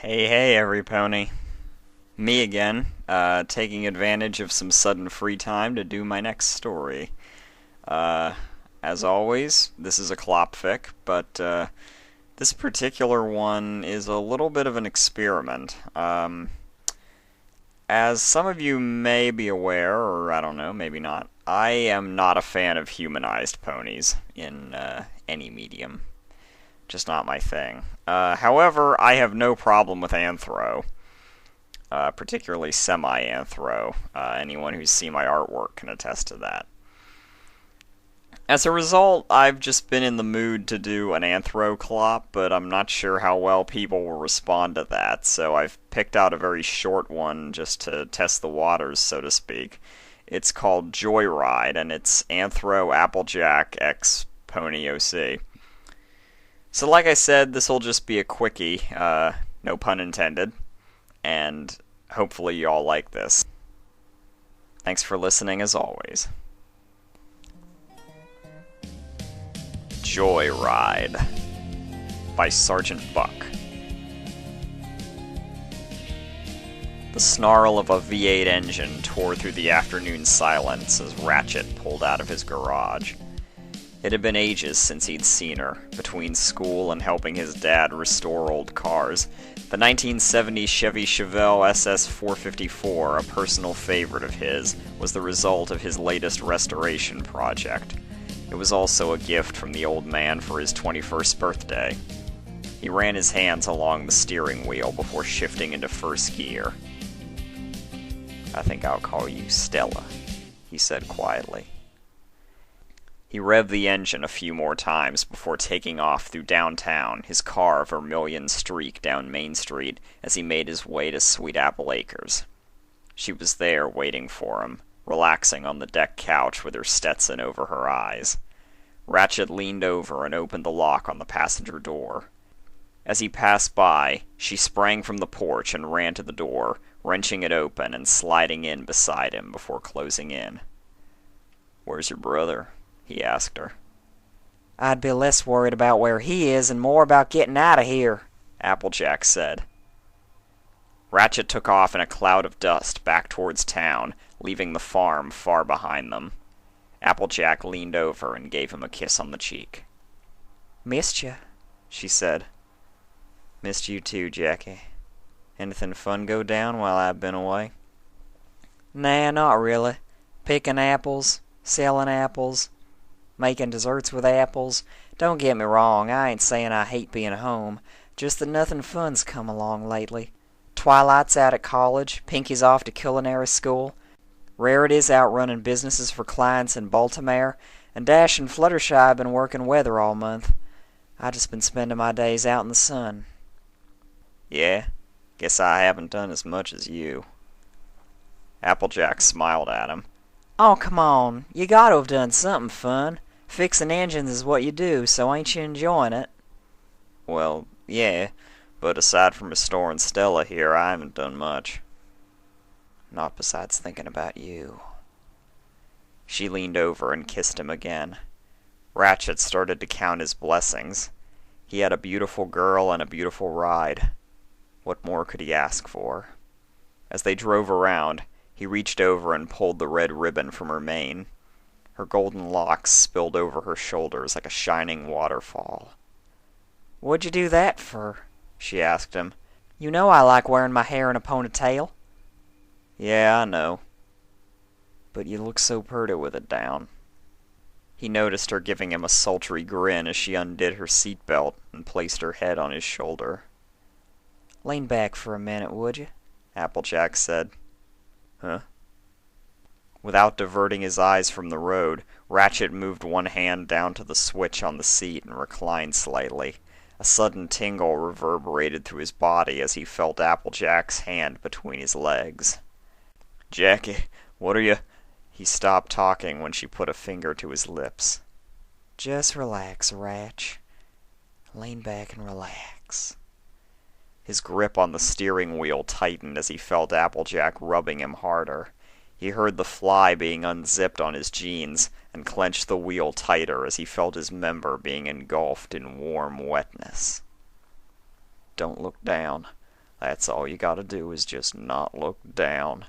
Hey, every pony. Me again, taking advantage of some sudden free time to do my next story. Uh, as always, this is a Clopfic, but this particular one is a little bit of an experiment. As some of you may be aware, or I don't know, maybe not, I am not a fan of humanized ponies in any medium. Just not my thing. However, I have no problem with anthro, particularly semi-anthro. Anyone who's seen my artwork can attest to that. As a result, I've just been in the mood to do an anthro clop, but I'm not sure how well people will respond to that, so I've picked out a very short one just to test the waters, so to speak. It's called Joyride, and it's Anthro Applejack x Pony OC. So like I said, this will just be a quickie, no pun intended, and hopefully you all like this. Thanks for listening as always. Joyride by SergeantBuck. The snarl of a V8 engine tore through the afternoon silence as Ratchet pulled out of his garage. It had been ages since he'd seen her, between school and helping his dad restore old cars. The 1970 Chevy Chevelle SS454, a personal favorite of his, was the result of his latest restoration project. It was also a gift from the old man for his 21st birthday. He ran his hands along the steering wheel before shifting into first gear. "I think I'll call you Stella," he said quietly. He revved the engine a few more times before taking off through downtown, his car a vermilion streak down Main Street as he made his way to Sweet Apple Acres. She was there waiting for him, relaxing on the deck couch with her Stetson over her eyes. Ratchet leaned over and opened the lock on the passenger door. As he passed by, she sprang from the porch and ran to the door, wrenching it open and sliding in beside him before closing in. "Where's your brother?" he asked her. "I'd be less worried about where he is and more about getting out of here," Applejack said. Ratchet took off in a cloud of dust back towards town, leaving the farm far behind them. Applejack leaned over and gave him a kiss on the cheek. "Missed you," she said. "Missed you too, Jackie. Anything fun go down while I've been away?" "Nah, not really. Picking apples, selling apples, making desserts with apples. Don't get me wrong, I ain't saying I hate being home, just that nothing fun's come along lately. Twilight's out at college, Pinky's off to culinary school, Rarity's out running businesses for clients in Baltimore, and Dash and Fluttershy have been working weather all month. I just been spending my days out in the sun." "Yeah, guess I haven't done as much as you." Applejack smiled at him. "Oh, come on, you gotta have done something fun. Fixing engines is what you do, so ain't you enjoying it?" "Well, yeah, but aside from restoring Stella here, I haven't done much." "Not besides thinking about you." She leaned over and kissed him again. Ratchet started to count his blessings. He had a beautiful girl and a beautiful ride. What more could he ask for? As they drove around, he reached over and pulled the red ribbon from her mane. Her golden locks spilled over her shoulders like a shining waterfall. "What'd you do that for?" she asked him. "You know I like wearing my hair in a ponytail." "Yeah, I know. But you look so purty with it down." He noticed her giving him a sultry grin as she undid her seatbelt and placed her head on his shoulder. "Lean back for a minute, would you?" Applejack said. "Huh?" Without diverting his eyes from the road, Ratchet moved one hand down to the switch on the seat and reclined slightly. A sudden tingle reverberated through his body as he felt Applejack's hand between his legs. "Jackie, what are you—" He stopped talking when she put a finger to his lips. "Just relax, Ratch. Lean back and relax." His grip on the steering wheel tightened as he felt Applejack rubbing him harder. He heard the fly being unzipped on his jeans and clenched the wheel tighter as he felt his member being engulfed in warm wetness. "Don't look down. That's all you gotta do is just not look down.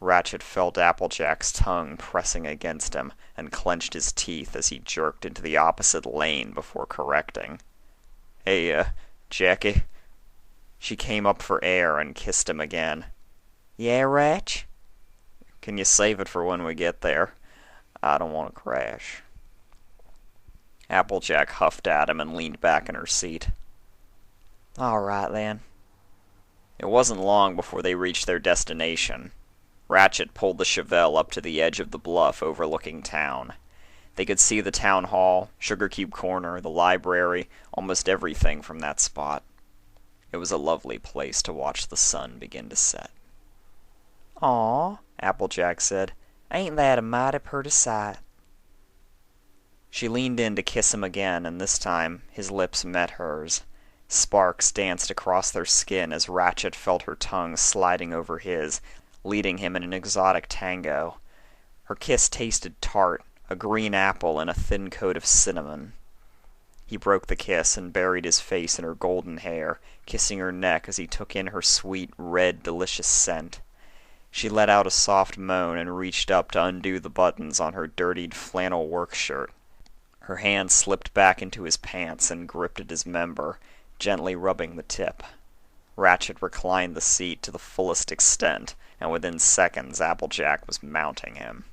Ratchet felt Applejack's tongue pressing against him and clenched his teeth as he jerked into the opposite lane before correcting. Hey, Jackie? She came up for air and kissed him again. Yeah, Ratch? Can you save it for when we get there? I don't want to crash. Applejack huffed at him and leaned back in her seat. All right, then. It wasn't long before they reached their destination. Ratchet pulled the Chevelle up to the edge of the bluff overlooking town. They could see the town hall, Sugar Cube Corner, the library, almost everything from that spot. It was a lovely place to watch the sun begin to set. Aw, Applejack said, ain't that a mighty pretty sight? She leaned in to kiss him again, and this time his lips met hers. Sparks danced across their skin as Ratchet felt her tongue sliding over his, leading him in an exotic tango. Her kiss tasted tart, a green apple and a thin coat of cinnamon. He broke the kiss and buried his face in her golden hair, kissing her neck as he took in her sweet, red, delicious scent. She let out a soft moan and reached up to undo the buttons on her dirtied flannel work shirt. Her hand slipped back into his pants and gripped at his member, gently rubbing the tip. Ratchet reclined the seat to the fullest extent, and within seconds Applejack was mounting him.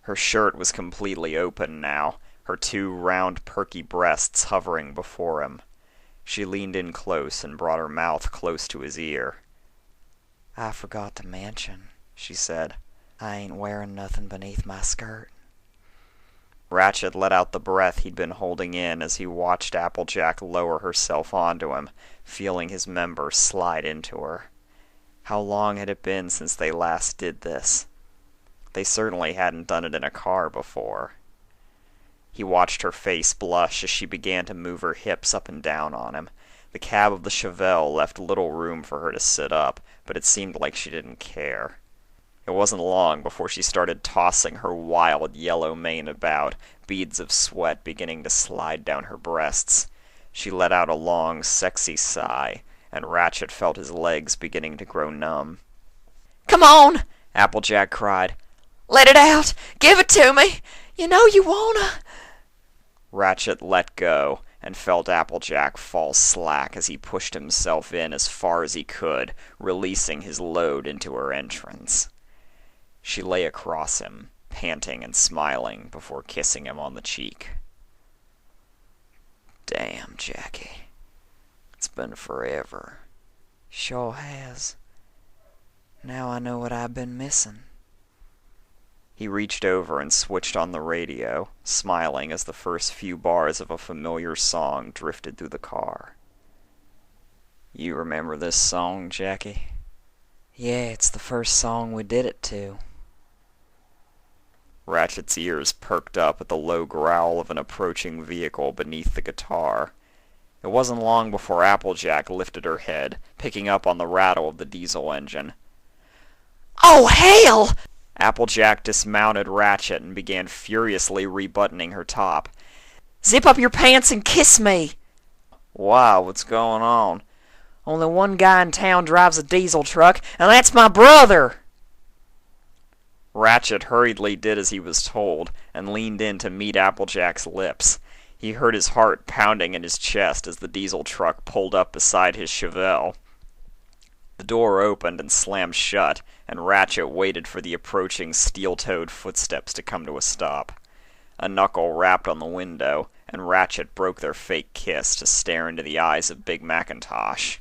Her shirt was completely open now, her two round perky breasts hovering before him. She leaned in close and brought her mouth close to his ear. I forgot to mention, she said, I ain't wearing nothing beneath my skirt. Ratchet let out the breath he'd been holding in as he watched Applejack lower herself onto him, feeling his member slide into her. How long had it been since they last did this? They certainly hadn't done it in a car before. He watched her face blush as she began to move her hips up and down on him. The cab of the Chevelle left little room for her to sit up, but it seemed like she didn't care. It wasn't long before she started tossing her wild yellow mane about, beads of sweat beginning to slide down her breasts. She let out a long, sexy sigh, and Ratchet felt his legs beginning to grow numb. Come on, Applejack cried. Let it out! Give it to me! You know you wanna! Ratchet let go, and felt Applejack fall slack as he pushed himself in as far as he could, releasing his load into her entrance. She lay across him, panting and smiling, before kissing him on the cheek. Damn, Jackie. It's been forever. Sure has. Now I know what I've been missing. He reached over and switched on the radio, smiling as the first few bars of a familiar song drifted through the car. You remember this song, Jackie? Yeah, it's the first song we did it to. Ratchet's ears perked up at the low growl of an approaching vehicle beneath the guitar. It wasn't long before Applejack lifted her head, picking up on the rattle of the diesel engine. Oh, hell! Applejack dismounted Ratchet and began furiously rebuttoning her top. Zip up your pants and kiss me! Wow, what's going on? Only one guy in town drives a diesel truck, and that's my brother! Ratchet hurriedly did as he was told, and leaned in to meet Applejack's lips. He heard his heart pounding in his chest as the diesel truck pulled up beside his Chevelle. The door opened and slammed shut, and Ratchet waited for the approaching steel-toed footsteps to come to a stop. A knuckle rapped on the window, and Ratchet broke their fake kiss to stare into the eyes of Big Macintosh.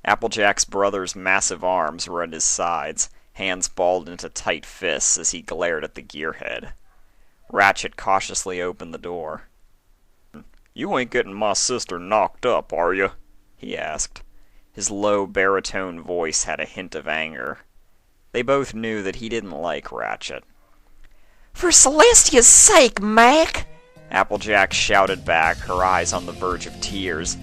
Applejack's brother's massive arms were at his sides, hands balled into tight fists as he glared at the gearhead. Ratchet cautiously opened the door. "You ain't getting my sister knocked up, are you?" he asked. His low baritone voice had a hint of anger. They both knew that he didn't like Ratchet. "For Celestia's sake, Mac!" Applejack shouted back, her eyes on the verge of tears.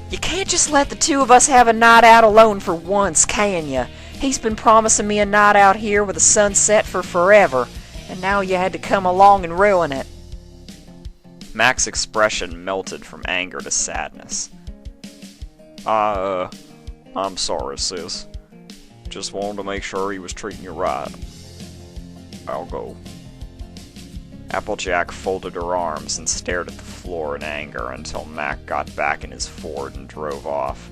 "You can't just let the two of us have a night out alone for once, can you? He's been promising me a night out here with a sunset for forever, and now you had to come along and ruin it." Mac's expression melted from anger to sadness. I'm sorry, sis. Just wanted to make sure he was treating you right. I'll go. Applejack folded her arms and stared at the floor in anger until Mac got back in his Ford and drove off.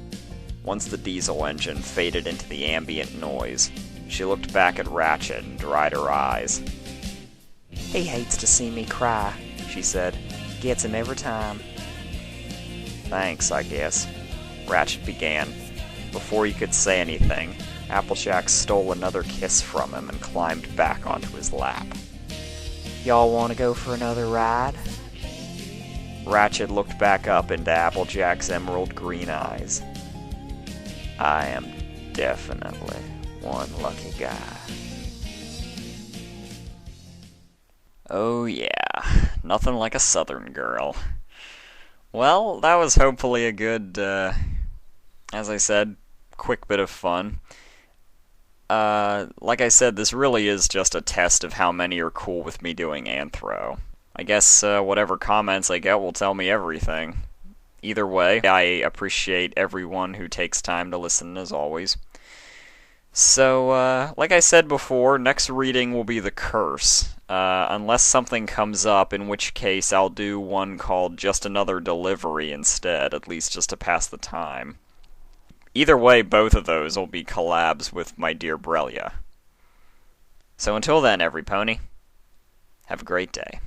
Once the diesel engine faded into the ambient noise, she looked back at Ratchet and dried her eyes. He hates to see me cry, she said. Gets him every time. Thanks, I guess, Ratchet began. Before he could say anything, Applejack stole another kiss from him and climbed back onto his lap. Y'all want to go for another ride? Ratchet looked back up into Applejack's emerald green eyes. I am definitely one lucky guy. Oh yeah, nothing like a southern girl. Well, that was hopefully a good, as I said, quick bit of fun. Like I said, this really is just a test of how many are cool with me doing Anthro. I guess whatever comments I get will tell me everything. Either way, I appreciate everyone who takes time to listen, as always. So, like I said before, next reading will be The Curse. Unless something comes up, in which case I'll do one called Just Another Delivery instead, at least just to pass the time. Either way, both of those will be collabs with my dear Brelia. So until then, every pony, have a great day.